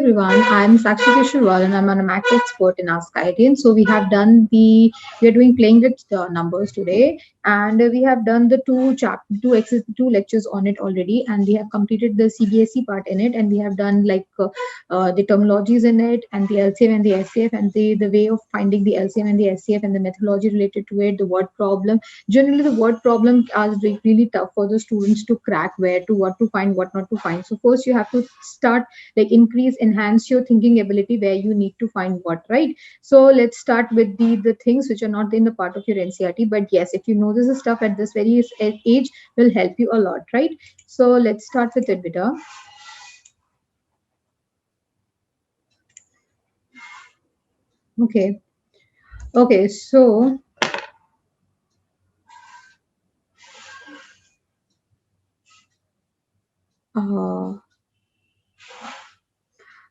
everyone, I'm Sakshi Kesharwal and I'm a math expert in AskIITians. So we are doing playing with numbers today, and we have done the two lectures on it already, and we have completed the CBSE part in it, and we have done the terminologies in it, and the LCM and the HCF, and the way of finding the LCM and the HCF, and the methodology related to it, the word problem. Generally, the word problem are really tough for the students to crack, what to find, what not to find. So first you have to start enhance your thinking ability where you need to find what, right? So let's start with the things which are not in the part of your NCERT, but yes, if you know this stuff at this very age, will help you a lot, right? So let's start with it, Vida. Okay, so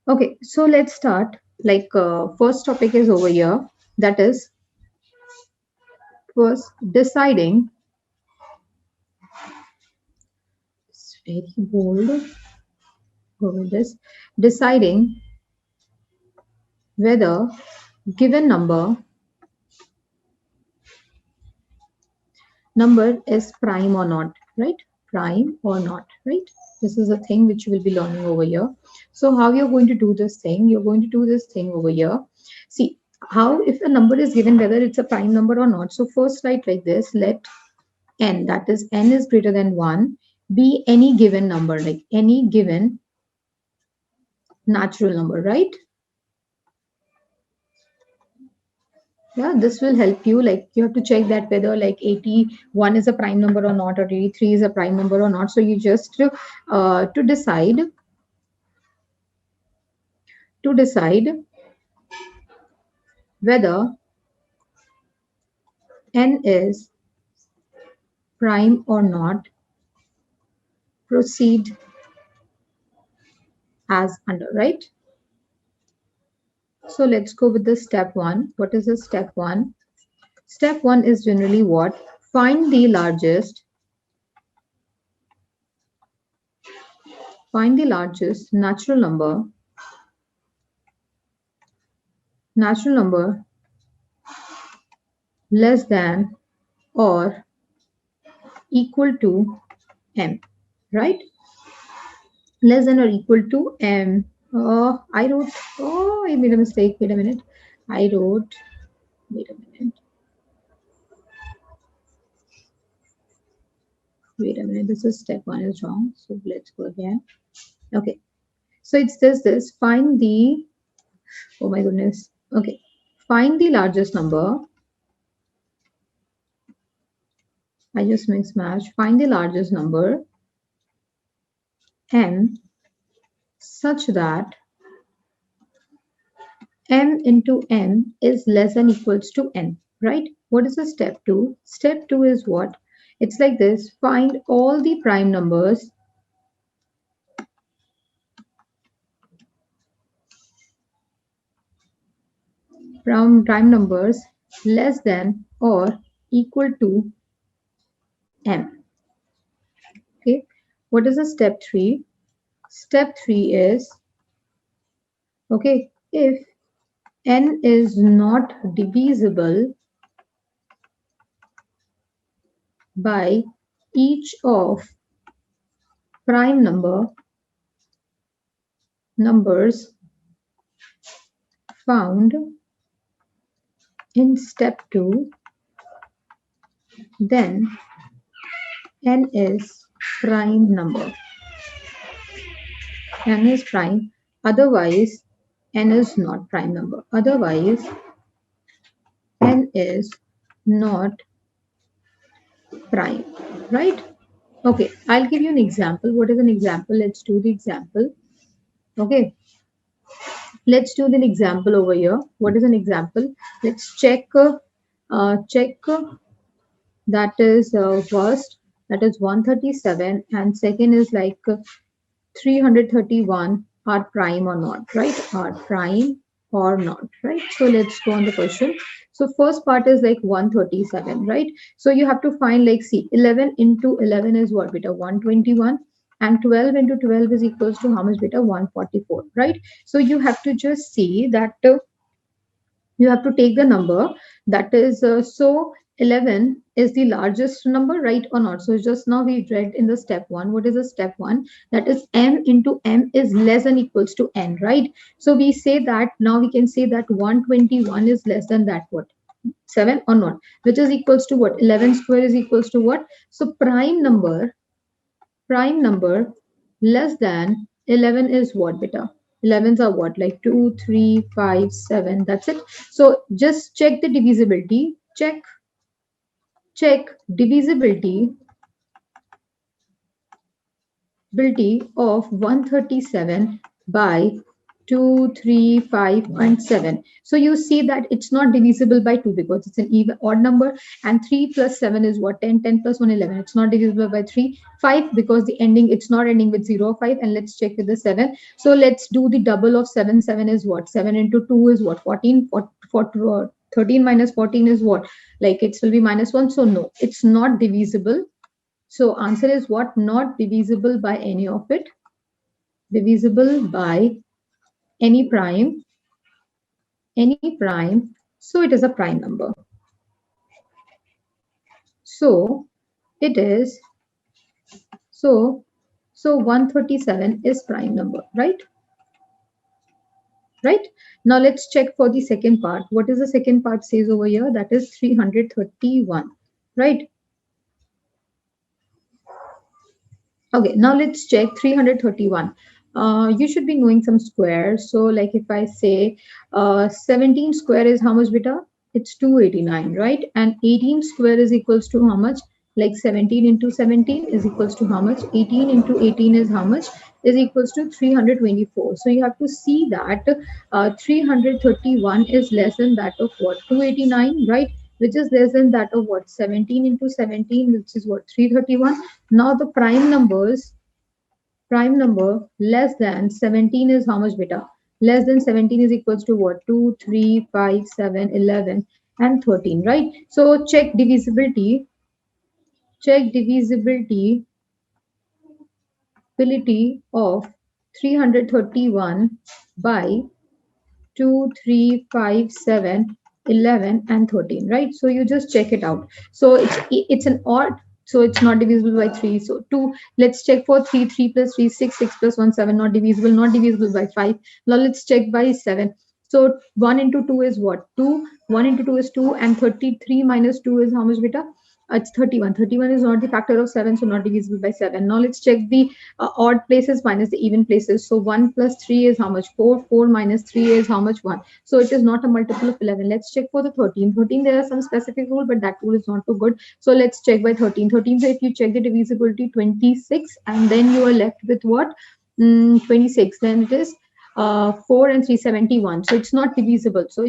okay, so let's start. First topic is over here, that is first deciding. It's very bold. Go with this. Deciding whether given number is prime or not, right? Prime or not, right? This is a thing which you will be learning over here. So how you're going to do this thing? You're going to do this thing over here. See how, if a number is given, whether it's a prime number or not. So first write like this: let n, that is n is greater than 1, be any given number, like any given natural number, right? Yeah, this will help you. Like you have to check that whether like 81 is a prime number or not, or 83 is a prime number or not. So you just to decide whether n is prime or not, proceed as under, right? So let's go with the step one. What is the step one? Step one is generally what? Find the largest natural number less than or equal to m, right? Less than or equal to m. I made a mistake. Wait a minute. Wait a minute. This is step one is wrong. So let's go again. Okay. So it says this. Find the, oh my goodness. Okay. Find the largest number. I just mixed match. Find the largest number m such that m into n is less than equals to n, right? What is the step two? Step two is what? It's like this: find all the prime numbers from prime numbers less than or equal to m. Okay, what is the step three? Step three is, okay, if n is not divisible by each of prime numbers found in step 2, then n is prime number. N is prime, otherwise n is not prime number. Otherwise n is not prime, right? Okay, I'll give you an example. What is an example? Let's do the example. Okay, let's do the example over here. What is an example? Let's check that is first, that is 137, and second is 331 are prime or not, right? Are prime or not, right? So let's go on the question. So first part is 137, right? So you have to find see, 11 into 11 is what, beta? 121, and 12 into 12 is equals to how much beta? 144, right? So you have to just see that you have to take the number that is so 11 is the largest number, right or not? So just now we read in the step one. What is the step one? That is m into m is less than equals to n, right? So we say that now we can say that 121 is less than that what? 7 or not, which is equals to what? 11 square is equals to what? So prime number less than 11 is what beta? 11s are what? Like 2, 3, 5, 7. That's it. So just check the divisibility. Check divisibility of 137 by 2, 3, 5, and 7. So you see that it's not divisible by 2 because it's an even odd number, and 3 plus 7 is what? 10. 10 plus 1, 11. It's not divisible by 3. 5 because the ending, it's not ending with 0 or 5. And let's check with the 7. So let's do the double of 7. 7 is what? 7 into 2 is what? 14. 13 minus 14 is what? Like it will be minus 1. So no, it's not divisible. So answer is what? Not divisible by any of it. Divisible by any prime. So it is a prime number. So it is, so 137 is prime number, right? Right. Now let's check for the second part. What is the second part says over here? That is 331, right? Okay, now let's check 331. You should be knowing some squares. So like if I say 17 square is how much beta? It's 289, right? And 18 square is equals to how much? Like 17 into 17 is equals to how much? 18 into 18 is how much? Is equals to 324. So you have to see that 331 is less than that of what? 289, right? Which is less than that of what? 17 into 17, which is what? 331. Now the prime number less than 17 is how much beta? Less than 17 is equals to what? 2, 3, 5, 7, 11, and 13, right? So check divisibility of 331 by 2, 3, 5, 7, 11, and 13, right? So you just check it out. So it's an odd, so it's not divisible by 3. So 2, let's check for 3. 3 plus 3, 6. 6 plus 1, 7, not divisible by 5. Now let's check by 7. So 1 into 2 is what? 2. 1 into 2 is 2, and 33 minus 2 is how much beta? It's 31. 31 is not the factor of 7, so not divisible by 7. Now let's check the odd places minus the even places. So 1 plus 3 is how much? 4. 4 minus 3 is how much? 1. So it is not a multiple of 11. Let's check for the 13. 13, there are some specific rule, but that rule is not too good. So let's check by 13. 13, so if you check the divisibility 26, and then you are left with what? 26. Then it is 4 and 371. So it's not divisible. So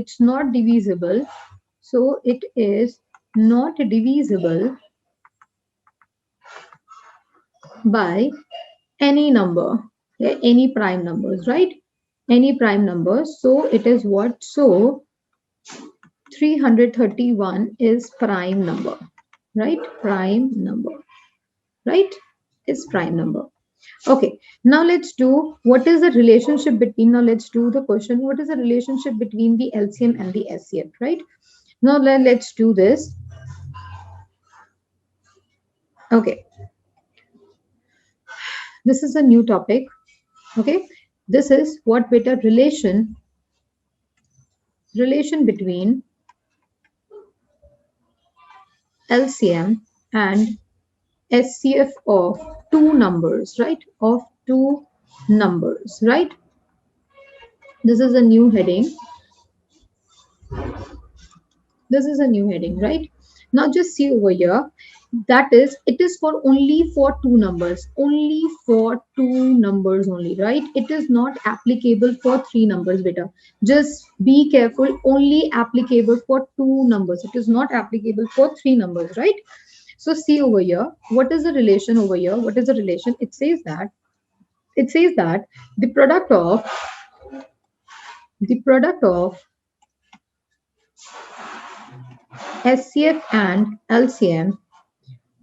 it is not divisible by any number, okay? Any prime numbers, right? Any prime numbers. So it is what? So 331 is prime number, right? Prime number, right? Is prime number. Okay, now let's do what is the relationship between, now let's do the question, what is the relationship between the LCM and the HCF, right? Now let's do this. Okay, this is a new topic. Okay, this is what beta relation between LCM and HCF of two numbers, right? Of two numbers, right? This is a new heading. This is a new heading, right? Now just see over here. That is, it is for only for two numbers, only for two numbers only, right? It is not applicable for three numbers, beta. Just be careful, only applicable for two numbers. It is not applicable for three numbers, right? So see over here, what is the relation over here? What is the relation? It says that the product of HCF and LCM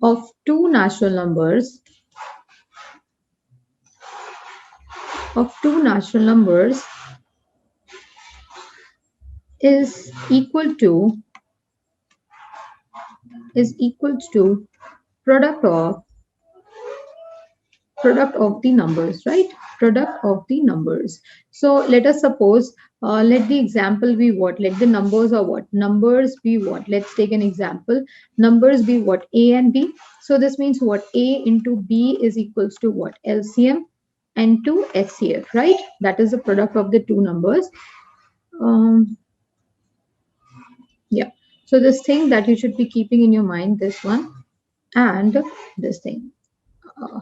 of two natural numbers of two natural numbers is equal to product of the numbers, right? Product of the numbers. So let us suppose, let the example be what? Let the numbers or what? Numbers be what? Let's take an example. Numbers be what? A and B. So this means what? A into B is equals to what? LCM and to HCF, right? That is the product of the two numbers. Yeah. So this thing that you should be keeping in your mind, this one and this thing. Uh,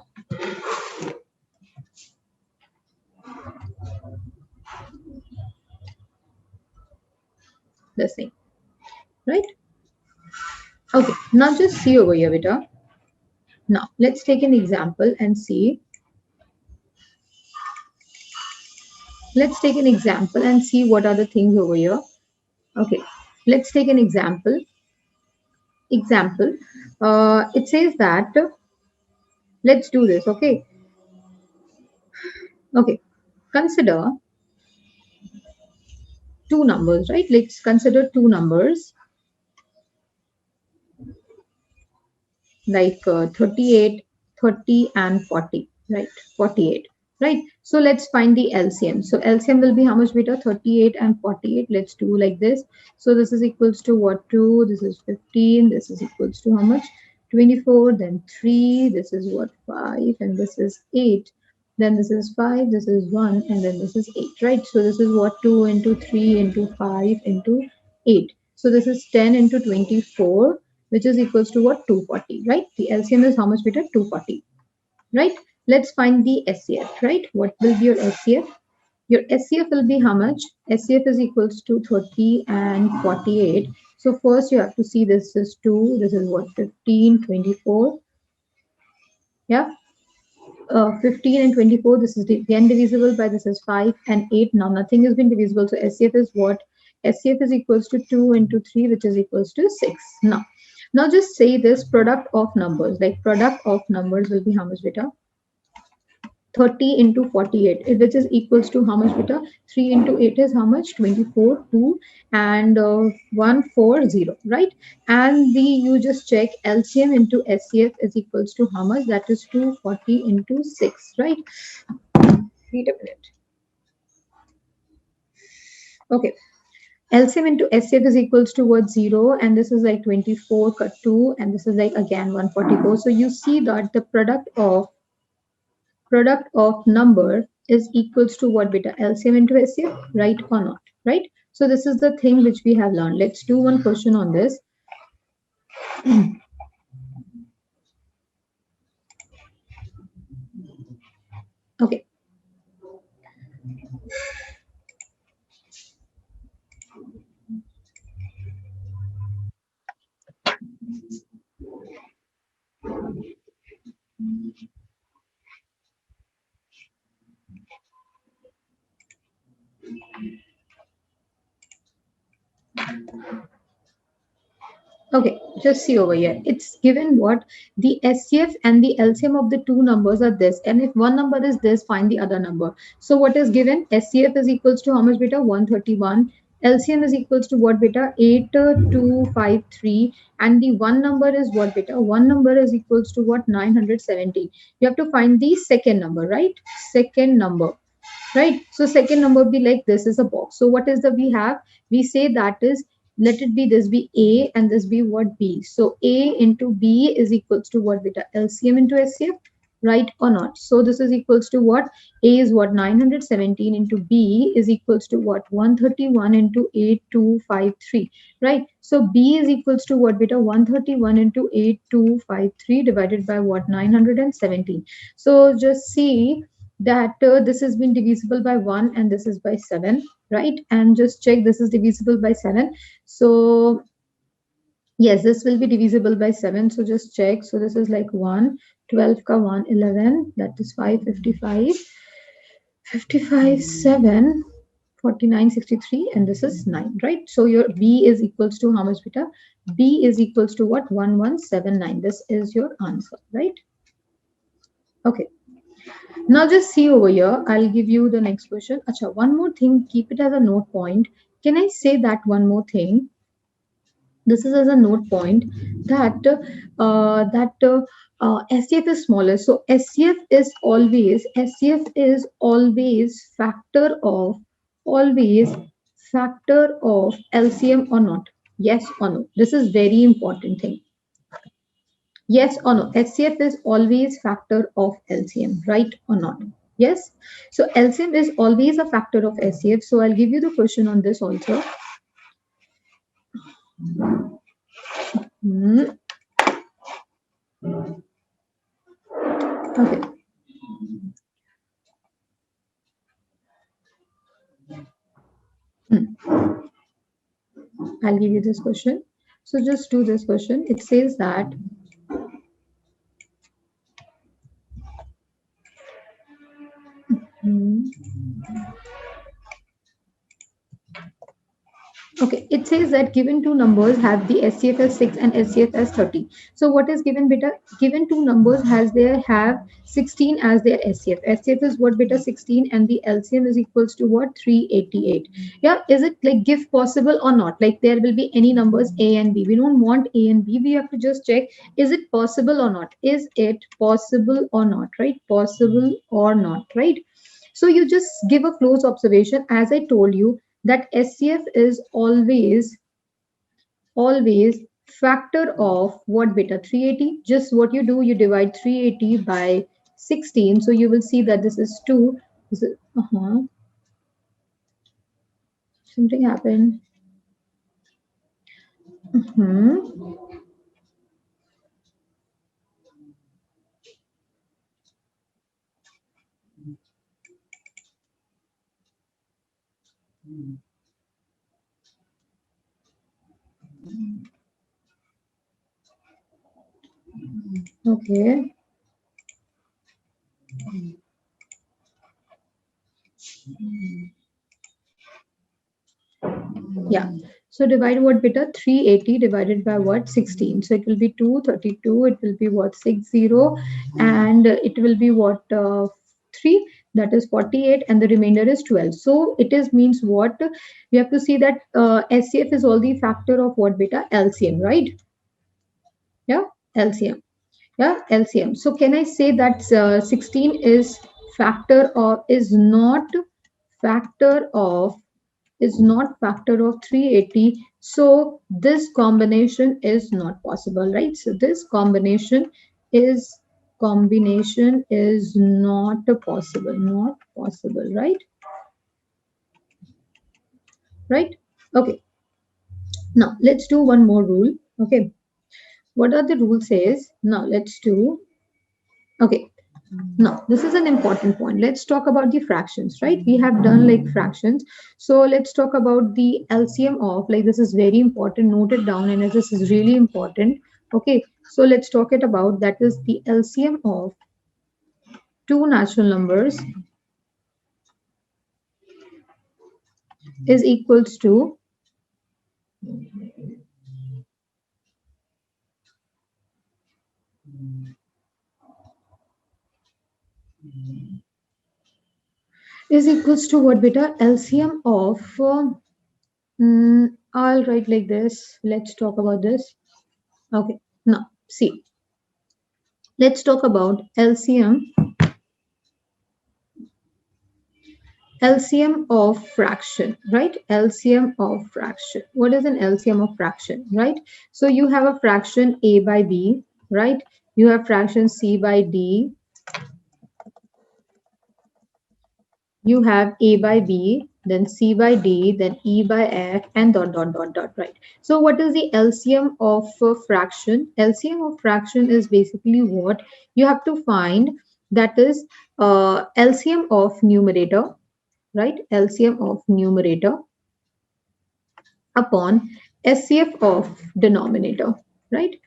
this thing, right? Okay, now just see over here, beta. Now let's take an example and see. Let's take an example and see what are the things over here. Okay, let's take an example. It says that, let's do this. Okay, okay. Consider two numbers, right? Let's consider two numbers like 38, 30 and 40, right? 48, right? So let's find the LCM. So LCM will be how much, beta? 38 and 48. Let's do like this. So this is equals to what? 2, this is 15, this is equals to how much? 24, then 3, this is what? 5, and this is 8. Then this is 5, this is 1, and then this is 8, right? So this is what? 2 into 3 into 5 into 8. So this is 10 into 24, which is equals to what? 240, right? The LCM is how much, beta? 240, right? Let's find the SCF, right? What will be your SCF? Your SCF will be how much? SCF is equals to 30 and 48. So first you have to see this is 2, this is what? 15, 24. Yeah, 15 and 24, this is again divisible by this is 5 and 8. Now nothing has been divisible, so SCF is what? SCF is equals to 2 into 3, which is equals to 6. Now just say this product of numbers, like product of numbers will be how much, beta? 30 into 48, which is equals to how much, beta? 3 into 8 is how much? 24, 2 and 140, right? And the you just check LCM into SCF is equals to how much? That is 240 into 6, right? Wait a minute. Okay. LCM into SCF is equals to what? 0, and this is like 24 cut 2, and this is like again 144. So you see that the product of number is equals to what, beta? LCM into HCF, right or not, right? So this is the thing which we have learned. Let's do one question on this. Okay. Okay, just see over here. It's given what? The SCF and the LCM of the two numbers are this. And if one number is this, find the other number. So what is given? SCF is equals to how much, beta? 131. LCM is equals to what, beta? 8253. And the one number is what, beta? One number is equals to what? 970. You have to find the second number, right? Second number. Right, so second number be like this is a box. So what is the we have? We say that is, let it be this be A and this be what? B. So A into B is equals to what, beta? LCM into SCF, right or not? So this is equals to what? A is what? 917 into B is equals to what? 131 into 8253, right? So B is equals to what, beta? 131 into 8253 divided by what? 917. So just see that this has been divisible by 1 and this is by 7, right? And just check this is divisible by 7. So yes, this will be divisible by 7. So just check. So this is like 1, 12 ka 1, 11, that is 5, 55, 55, 7, 49, 63, and this is 9, right? So your B is equals to how much, beta? B is equals to what? 1179. This is your answer, right? Okay. Now just see over here. I'll give you the next question. Acha, one more thing. Keep it as a note point. Can I say that one more thing? This is as a note point that SCF is smaller. So SCF is always factor of LCM or not. Yes or no? This is very important thing. Yes or no? HCF is always factor of LCM, right or not? Yes. So LCM is always a factor of SCF. So I'll give you the question on this also. Hmm. Okay. I'll give you this question. So just do this question. It says that okay, it says that given two numbers have the SCF as 6 and SCF as 30. So what is given beta? Given two numbers have 16 as their SCF. SCF is what beta 16 and the LCM is equals to what 388. Yeah, is it like give possible or not? Like there will be any numbers A and B. We don't want A and B. We have to just check is it possible or not? Is it possible or not? Right? Possible or not? Right? So you just give a close observation. As I told you, that SCF is always factor of what beta 380. Just what you do, you divide 380 by 16. So you will see that this is 2. This is, something happened. Okay. Yeah. So divide what beta 380 divided by what 16. So it will be 232. It will be what 60, and it will be what 3. That is 48, and the remainder is 12. So it is means what we have to see that SCF is all the factor of what beta LCM, right? Yeah, LCM. Yeah, LCM. So can I say that 16 is factor or is not factor of 380? So this combination is not possible, right? So this is not possible, right? Okay, now let's do one more rule. Okay, what are the rules says? Now let's do, okay, now this is an important point. Let's talk about the fractions, right? We have done like fractions. So let's talk about the LCM of, like, this is very important. Note it down, and this is really important. Okay, so let's talk it about, that is the LCM of two natural numbers is equals to what beta? LCM of I'll write like this. Let's talk about this. Okay, now see, let's talk about LCM of fraction, right? LCM of fraction. What is an LCM of fraction, right? So you have a fraction A by B, right? You have fraction C by D. You have A by B, then C by D, then E by F, and dot, dot, dot, dot, right? So what is the LCM of fraction? LCM of fraction is basically what you have to find, that is LCM of numerator, right? LCM of numerator upon SCF of denominator, right?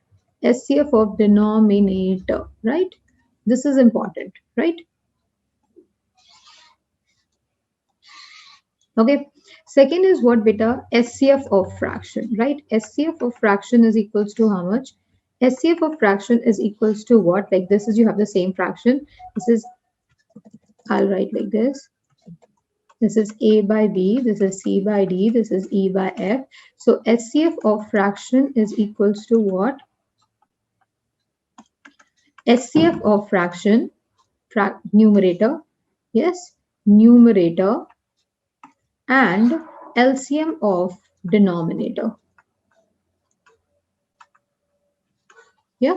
SCF of denominator, right? This is important, right? Okay. Second is what beta? SCF of fraction, right? SCF of fraction is equals to how much? SCF of fraction is equals to what? Like this is, you have the same fraction. This is I'll write like this. This is A by B, this is C by D, this is E by F. So HCF of fraction is equals to what? HCF of fraction, numerator, yes, numerator, and LCM of denominator. Yeah.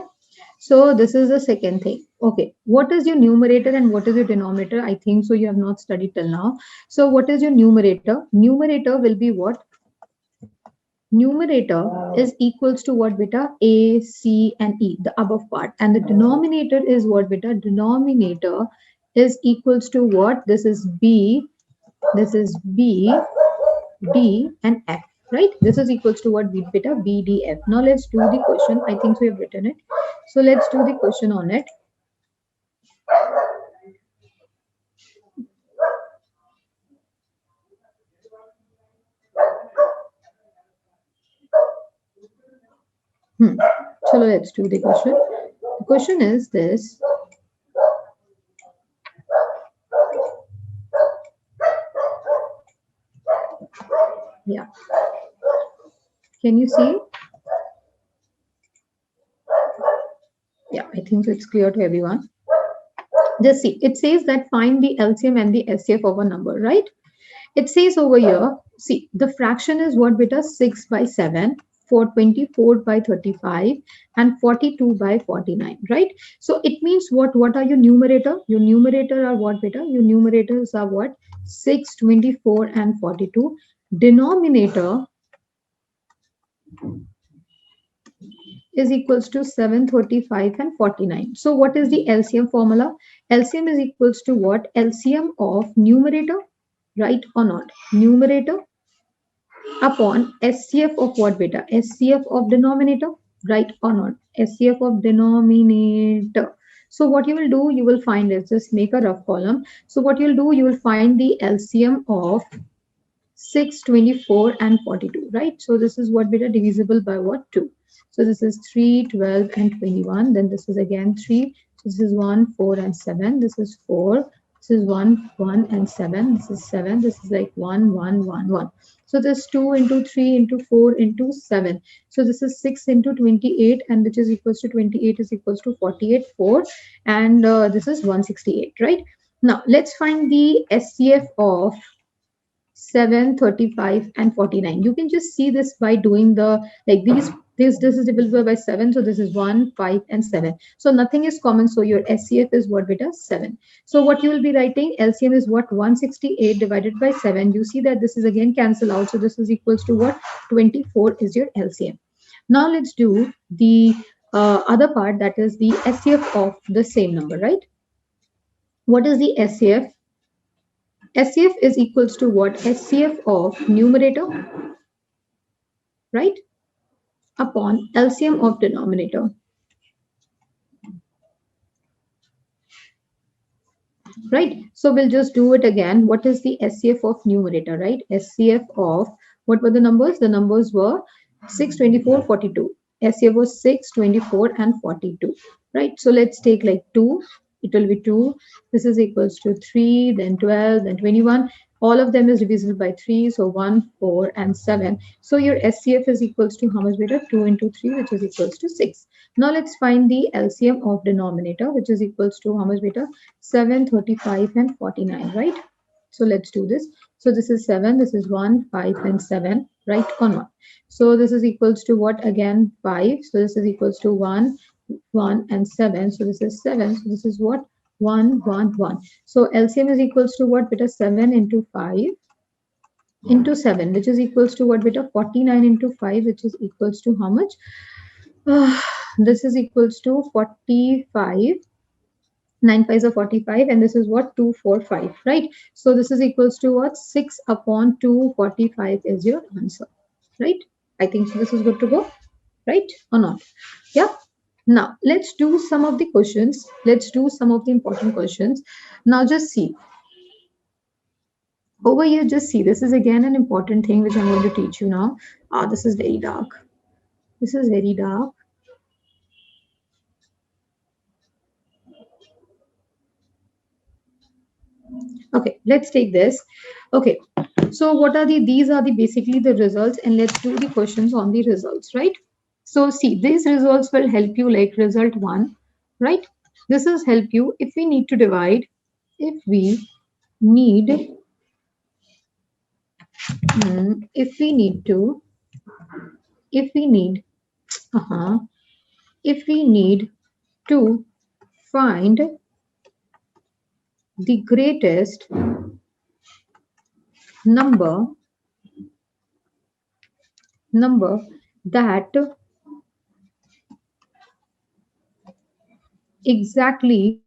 So this is the second thing. Okay. What is your numerator and what is your denominator? I think so you have not studied till now. So what is your numerator? Numerator will be what? Numerator is equals to what, beta? A, C, and E, the above part. And the denominator is what, beta? Denominator is equals to what? This is B, this is B, D, and F, right? This is equals to what, beta? B, D, F. Now let's do the question. I think so you have written it. So let's do the question on it. So let's do the question. The question is this. Yeah. Can you see? Yeah, I think it's clear to everyone. Just see, it says that find the LCM and the HCF of a number, right? It says over here, see, the fraction is what, beta? 6 by 7, 424 by 35, and 42 by 49, right? So it means what are your numerator? Your numerator are what, beta? Your numerators are what? 6, 24, and 42. Denominator is equals to 7, 35, and 49. So what is the LCM formula? LCM is equals to what? LCM of numerator, right or not? Numerator upon SCF of what, beta? SCF of denominator, right or not? SCF of denominator. So what you will do, you will find is just make a rough column. So what you'll do, you will find the LCM of 6, 24, and 42, right? So this is what, beta? Divisible by what? 2. So this is 3, 12, and 21. Then this is again 3. So this is 1, 4, and 7. This is 4. This is 1, 1, and 7. This is 7. This is like 1, 1, 1, 1. So this 2 into 3 into 4 into 7. So this is 6 into 28, and which is equals to 28 is equals to 48, 4. And this is 168, right? Now let's find the SCF of 7, 35, and 49. You can just see this by doing the like these. This is divisible by 7, so this is 1, 5, and 7. So nothing is common, so your SCF is what, beta? 7. So what you will be writing, LCM is what? 168 divided by 7. You see that this is again cancel out, so this is equals to what? 24 is your LCM. Now let's do the other part, that is the SCF of the same number, right? What is the SCF? SCF is equals to what? SCF of numerator, right, upon LCM of denominator. Right. So we'll just do it again. What is the SCF of numerator, right? SCF of, what were the numbers? The numbers were 6, 24, 42. SCF was 6, 24, and 42. Right. So let's take like 2. It will be 2. This is equals to 3, then 12, then 21. All of them is divisible by 3. So 1, 4, and 7. So your SCF is equals to how much, beta? 2 into 3, which is equals to 6. Now let's find the LCM of denominator, which is equals to how much, beta? 7, 35, and 49, right? So let's do this. So this is 7, this is 1, 5, and 7, right or not? So this is equals to what again? 5. So this is equals to 1, 1, and 7. So this is 7. So this is what? 1, 1, 1. So LCM is equals to what, beta? 7 into 5 into 7, which is equals to what, beta? 49 into 5, which is equals to how much? This is equals to 45. 9 5s are 45, and this is what? 245, right? So this is equals to what? 6 upon 245 is your answer, right? I think so this is good to go, right or not? Yeah. Now let's do some of the questions. Let's do some of the important questions. Now just see over here, just see, this is again an important thing which I'm going to teach you now. This is very dark. This is very dark. Okay, let's take this. Okay, so what are these are the basically the results, and let's do the questions on the results, right? So see, these results will help you like result one, right? This is help you if we need to divide, if we need, if we need to, if we need, uh-huh, if we need to find the greatest number, number that exactly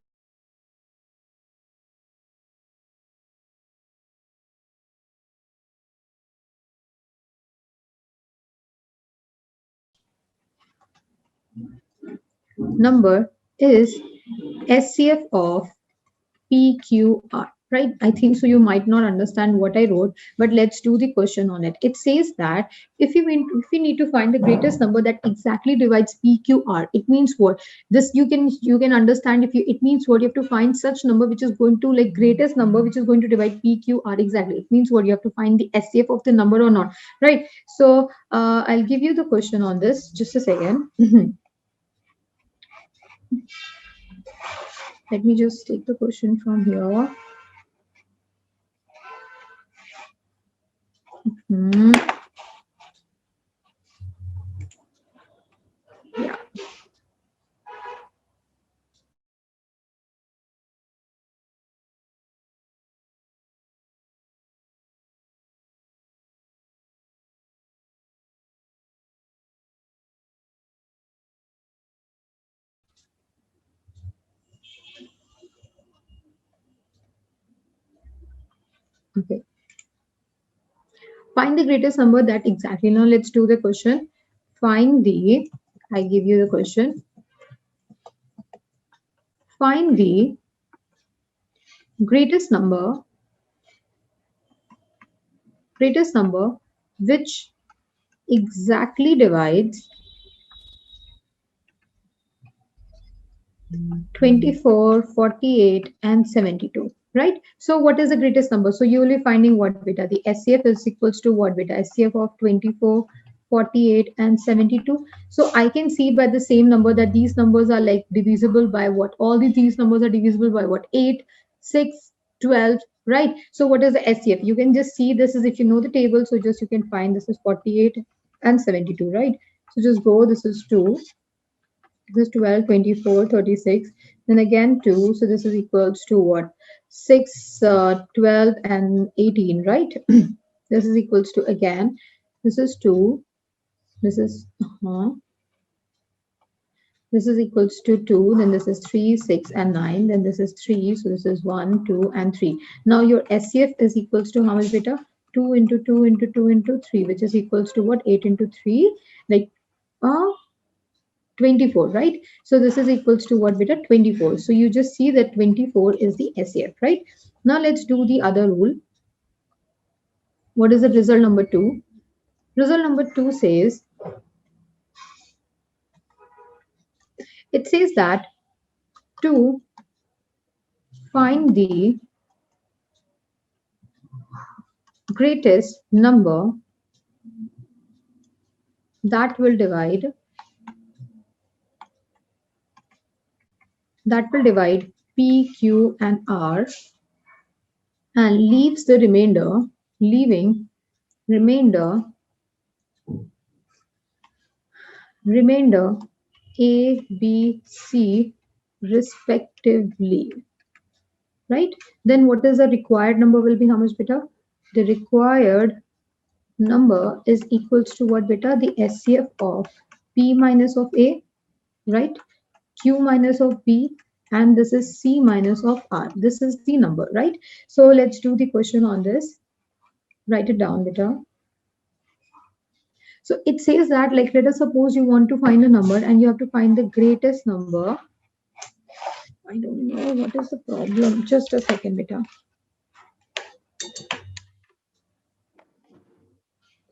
number is SCF of PQR, right? I think so. You might not understand what I wrote, but let's do the question on it. It says that if we need to find the greatest number that exactly divides PQR, it means what? This you can understand if you it means what you have to find such number which is going to like greatest number which is going to divide PQR exactly. It means what you have to find the SCF of the number or not, right? So I'll give you the question on this. Just a second. Let me just take the question from here. Hmm. Yeah. Okay. Find the greatest number that exactly. Now let's do the question. Find the, I give you the question. Find the greatest number which exactly divides 24, 48, and 72, right? So what is the greatest number? So you will be finding what beta? The SCF is equals to what beta? SCF of 24, 48, and 72. So I can see by the same number that these numbers are like divisible by what? All these numbers are divisible by what? 8, 6, 12, right? So what is the SCF? You can just see this is if you know the table. So just you can find this is 48 and 72, right? So just go, this is 2. This is 12, 24, 36. Then again 2. So this is equals to what? 6, 12, and 18, right? This is equals to again. This is 2. This is, this is equals to 2. Then this is 3, 6, and 9. Then this is 3. So this is 1, 2, and 3. Now your SCF is equals to how much beta? 2 into 2 into 2 into 3, which is equals to what? 8 into 3. Like, 24, right? So this is equals to what beta? 24. So you just see that 24 is the SAF, right? Now let's do the other rule. What is the result number 2? Result number 2 says, it says that to find the greatest number that will divide P, Q, and R and leaves the remainder A, B, C respectively, right? Then what is the required number will be how much beta? The required number is equals to what beta? The SCF of P minus of A, right? Q minus of B, and this is C minus of R. This is the number, right? So let's do the question on this. Write it down beta. So it says that like let us suppose you want to find a number and you have to find the greatest number. I don't know what is the problem. Just a second beta.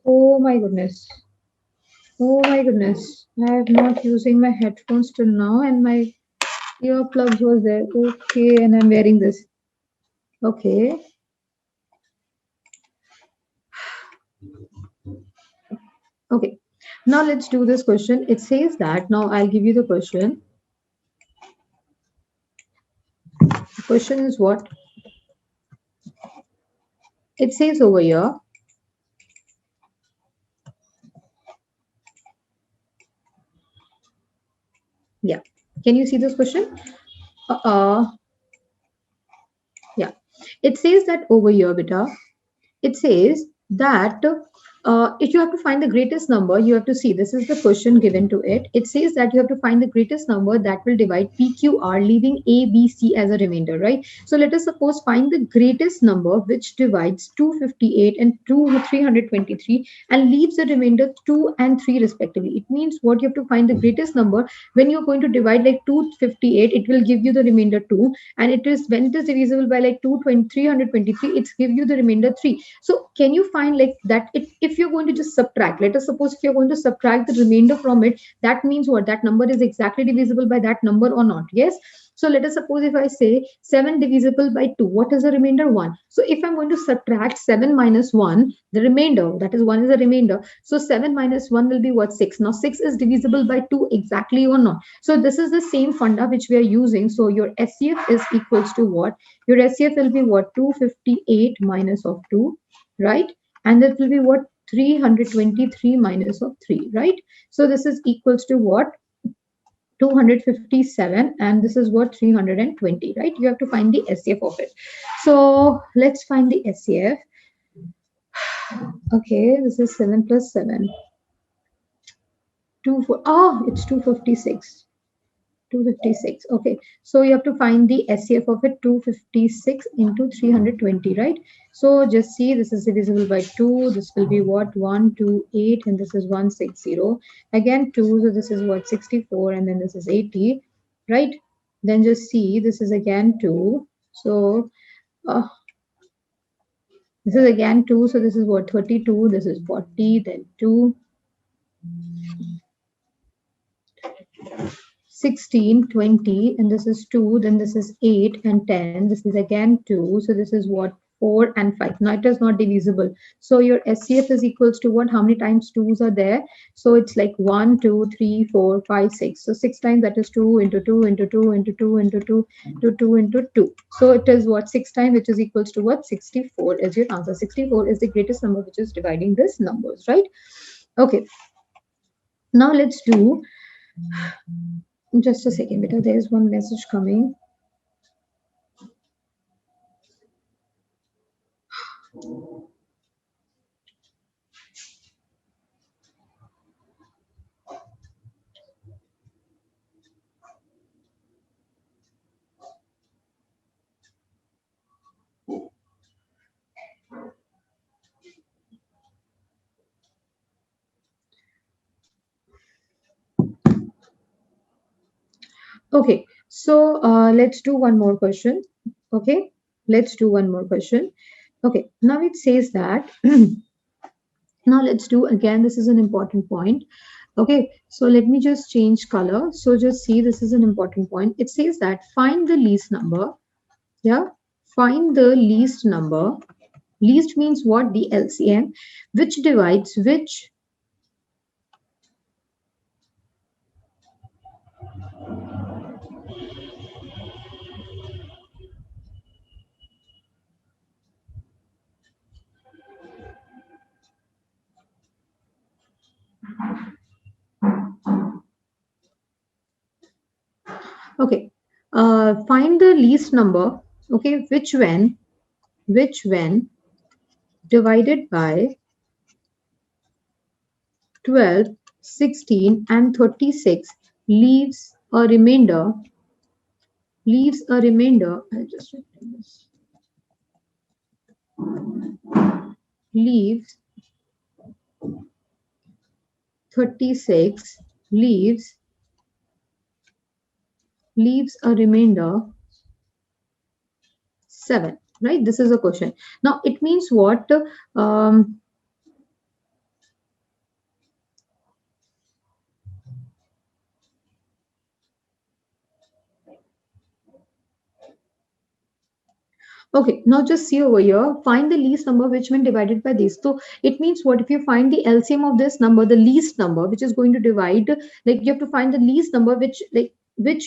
Oh my goodness. Oh my goodness. I have not using my headphones till now and my earplugs was there. Okay, and I'm wearing this. Okay. Okay. Now let's do this question. It says that, now I'll give you the question. The question is what? It says over here, yeah. Can you see this question? Yeah. It says that over here, beta. It says that if you have to find the greatest number, you have to see, this is the question given to it. It says that you have to find the greatest number that will divide PQR, leaving A, B, C as a remainder, right? So let us suppose find the greatest number which divides 258 and 323 and leaves the remainder 2 and 3 respectively. It means what, you have to find the greatest number. When you're going to divide like 258, it will give you the remainder 2, and it is, when it is divisible by like 323, it's give you the remainder 3. So can you find like that, if you're going to just subtract, let us suppose if you're going to subtract the remainder from it, that means what, that number is exactly divisible by that number or not? Yes. So let us suppose if I say 7 divisible by 2, what is the remainder? 1. So if I'm going to subtract 7 minus 1, the remainder, that is 1 is the remainder. So 7 minus 1 will be what? 6. Now 6 is divisible by 2 exactly or not? So this is the same funda which we are using. So your SCF is equals to what? Your SCF will be what? 258 minus of 2, right? And that will be what? 323 minus of 3, right? So this is equals to what? 257, and this is what? 320, right? You have to find the SCF of it. So let's find the SCF. Okay, this is 7 plus 7. 4, it's 256. 256. Okay, so you have to find the SCF of it. 256 into 320, right? So just see, this is divisible by 2. This will be what? 128, and this is 160. Again 2, so this is what? 64, and then this is 80, right? Then just see, this is again 2. So this is again 2, so this is what? 32. This is 40, then 2. 16, 20, and this is 2, then this is 8 and 10, this is again 2, so this is what? 4 and 5. Now it is not divisible. So your SCF is equals to what? How many times 2's are there? So it's like 1, 2, 3, 4, 5, 6. So 6 times, that is 2 into 2 into 2 into 2 into 2 into 2 into 2. So it is what? 6 times, which is equals to what? 64 is your answer. 64 is the greatest number which is dividing these numbers, right? Okay. Now let's do, just a second, because there is one message coming. Okay, so let's do one more question. Okay, let's do one more question. Okay, now it says that, now let's do again, this is an important point. Okay, so let me just change color. So just see, this is an important point. It says that find the least number. Yeah, find the least number. Least means what? The LCM, which divides which. Okay, find the least number. Okay, which when divided by 12, 16, and 36 leaves a remainder. I just written this. Leaves 36 leaves a remainder 7. Right? This is a question. Now it means what? Um, Okay, now just see over here, find the least number which when divided by this. So it means what? If you find the LCM of this number, the least number which is going to divide, like you have to find the least number which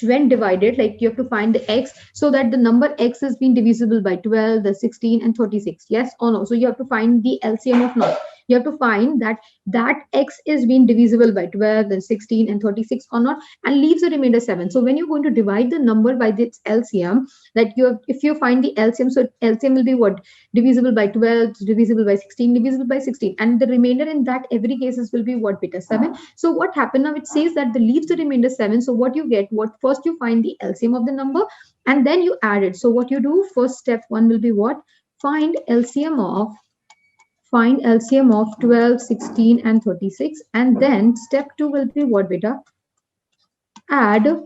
when divided, like you have to find the x so that the number x is being divisible by 12, the 16 and 36. Yes or no? So you have to find the LCM of not. You have to find that x is being divisible by 12, then 16 and 36 or not, and leaves the remainder 7. So when you're going to divide the number by its LCM, that you have, if you find the LCM, so LCM will be what? Divisible by 12, divisible by 16, divisible by 16, and the remainder in that every cases will be what, beta? 7. So what happened now? It says that the leaves the remainder 7. So what you get? What first you find the LCM of the number and then you add it. So what you do? First step one will be what? Find LCM of 12, 16 and 36, and then step 2 will be what, beta? Add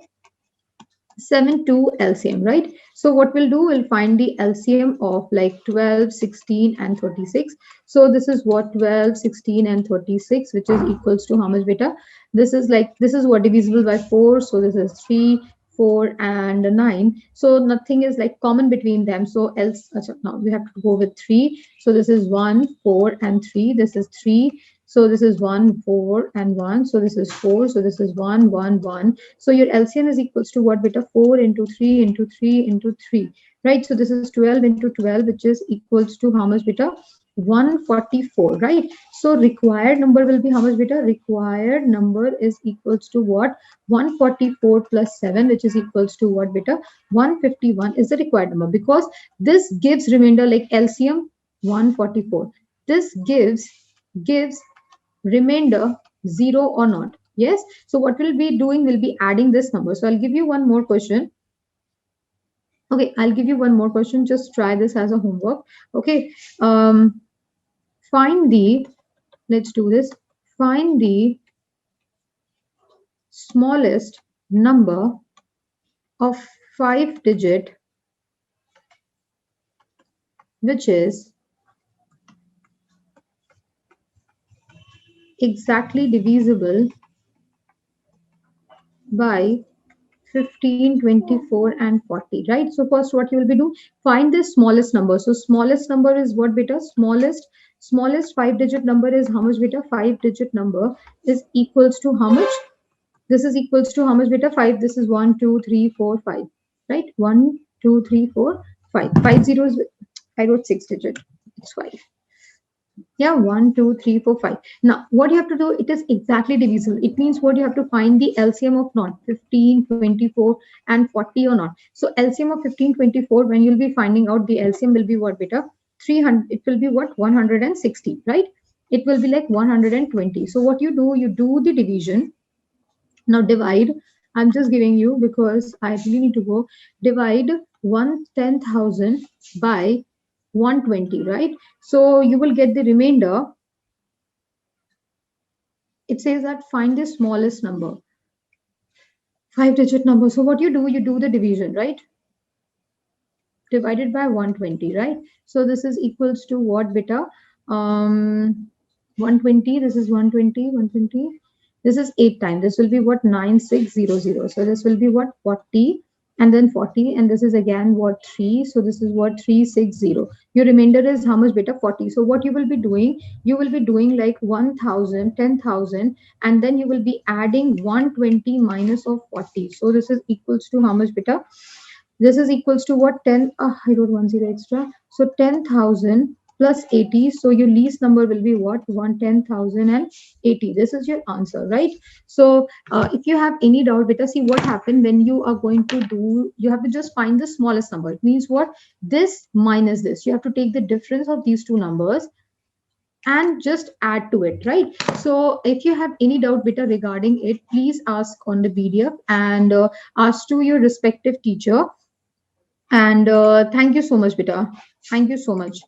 7 to LCM, right? So what we'll do, we'll find the LCM of like 12, 16 and 36. So this is what, 12, 16 and 36, which is equals to how much, beta? This is like, this is what, divisible by 4. So this is 3, 4 and 9. So nothing is like common between them. So else, now we have to go with 3. So this is 1, 4 and 3. This is 3. So this is 1, 4 and 1. So this is 4. So this is 1, 1, 1. So your LCM is equals to what, beta? 4 into 3 into 3 into 3, right? So this is 12 into 12, which is equals to how much, beta? 144, right? So required number will be how much, beta? Required number is equals to what? 144 plus 7, which is equals to what, beta? 151 is the required number, because this gives remainder like LCM 144. This gives remainder 0 or not. Yes. So what we'll be doing, we'll be adding this number. So I'll give you one more question. Okay, I'll give you one more question. Just try this as a homework. Okay. Find the, let's do this. Find the smallest number of 5-digit which is exactly divisible by 15, 24 and 40, right? So first what you will be doing, find the smallest number. So smallest number is what, beta? Smallest 5-digit number is how much, beta? 5-digit number is equals to how much? This is equals to how much, beta? 5. This is 1, 2, 3, 4, 5, right? 1, 2, 3, 4, 5. 5 zeros, I wrote 6-digit. It's 5. Yeah, 1, 2, 3, 4, 5. Now, what you have to do, it is exactly divisible. It means what, you have to find the LCM of not 15, 24, and 40 or not. So LCM of 15, 24, when you'll be finding out the LCM will be what, beta? 300. It will be what? 160, right? It will be like 120. So what you do the division. Now divide. I'm just giving you because I really need to go. Divide 1/10,000 by 120, right? So you will get the remainder. It says that find the smallest number, 5-digit number. So what you do the division, right? Divided by 120, right? So this is equals to what, beta? 120. This is 120, 120. This is 8 times. This will be what? 9600. So this will be what? 40 and then 40, and this is again what? 3. So this is what? 360. Your remainder is how much, beta? 40. So what you will be doing? You will be doing like 1000, 10,000, and then you will be adding 120 minus of 40. So this is equals to how much, beta? This is equals to what? 10. I wrote 10 extra. So 10,000 plus 80. So your least number will be what? 110,080. This is your answer, right? So if you have any doubt, beta, see what happened when you are going to do, you have to just find the smallest number. It means what? This minus this. You have to take the difference of these two numbers and just add to it, right? So if you have any doubt, beta, regarding it, please ask on the PDF and ask to your respective teacher. And thank you so much, beta. Thank you so much.